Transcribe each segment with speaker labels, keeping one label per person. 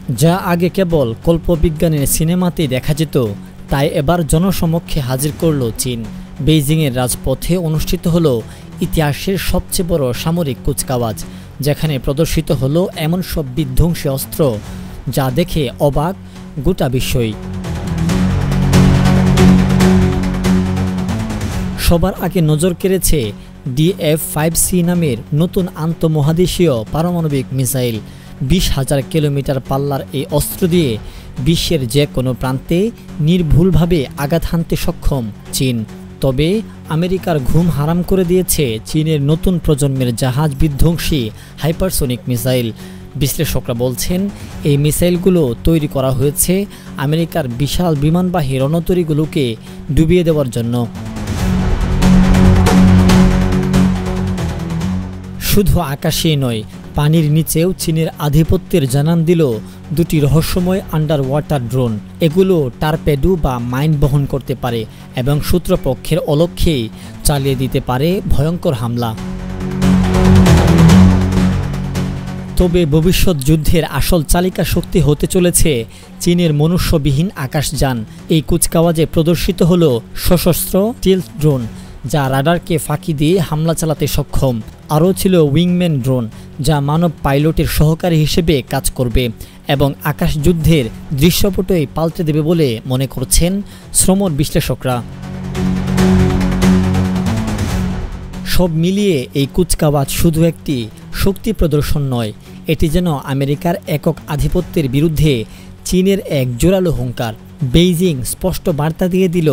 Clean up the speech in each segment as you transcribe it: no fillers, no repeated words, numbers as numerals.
Speaker 1: যা আগে কেবল কল্পবিজ্ঞানের সিনেমাতেই দেখা যেত, তাই এবার জনসমক্ষে হাজির করল চীন। বেইজিংয়ের রাজপথে অনুষ্ঠিত হলো ইতিহাসের সবচেয়ে বড় সামরিক কুচকাওয়াজ, যেখানে প্রদর্শিত হলো এমন সব বিধ্বংসী অস্ত্র যা দেখে অবাক গোটা বিশ্বই। সবার আগে নজর কেড়েছে DF-5C নামের নতুন আন্তঃমহাদেশীয় পারমাণবিক মিসাইল। 20,000 কিলোমিটার পাল্লার এই অস্ত্র দিয়ে বিশ্বের যে কোনো প্রান্তে নির্ভুলভাবে আঘাত হানতে সক্ষম চীন। তবে আমেরিকার ঘুম হারাম করে দিয়েছে চীনের নতুন প্রজন্মের জাহাজ বিধ্বংসী হাইপারসোনিক মিসাইল। বিশ্লেষকরা বলছেন, এই মিসাইলগুলো তৈরি করা হয়েছে আমেরিকার বিশাল বিমানবাহী রণতরীগুলোকে ডুবিয়ে দেওয়ার জন্য। শুধু আকাশেই নয়, পানির নিচেও চীনের আধিপত্যের জানান দিল দুটি রহস্যময় আন্ডার ওয়াটার ড্রোন। এগুলো টারপেডো বা মাইন বহন করতে পারে এবং শত্রুপক্ষের অলক্ষ্যেই চালিয়ে দিতে পারে ভয়ঙ্কর হামলা। তবে ভবিষ্যৎ যুদ্ধের আসল চালিকা শক্তি হতে চলেছে চীনের মনুষ্যবিহীন আকাশযান। এই কুচকাওয়াজে প্রদর্শিত হল সশস্ত্র স্টিলথ ড্রোন, যা রাডারকে ফাঁকি দিয়ে হামলা চালাতে সক্ষম। আরও ছিল উইংম্যান ড্রোন, যা মানব পাইলটের সহকারী হিসেবে কাজ করবে এবং আকাশ যুদ্ধের দৃশ্যপটই পাল্টে দেবে বলে মনে করছেন শ্রমর বিশ্লেষকরা। সব মিলিয়ে এই কুচকাওয়াজ শুধু একটি শক্তি প্রদর্শন নয়, এটি যেন আমেরিকার একক আধিপত্যের বিরুদ্ধে চীনের এক জোরালো হুঙ্কার। বেইজিং স্পষ্ট বার্তা দিয়ে দিল,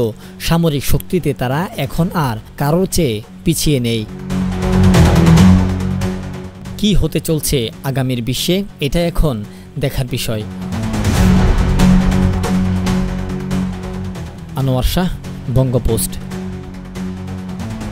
Speaker 1: সামরিক শক্তিতে তারা এখন আর কারোর চেয়ে পিছিয়ে নেই। কি হতে চলছে আগামীর বিশ্বে, এটা এখন দেখার বিষয়। আনোয়ার শাহ, বঙ্গপোস্ট।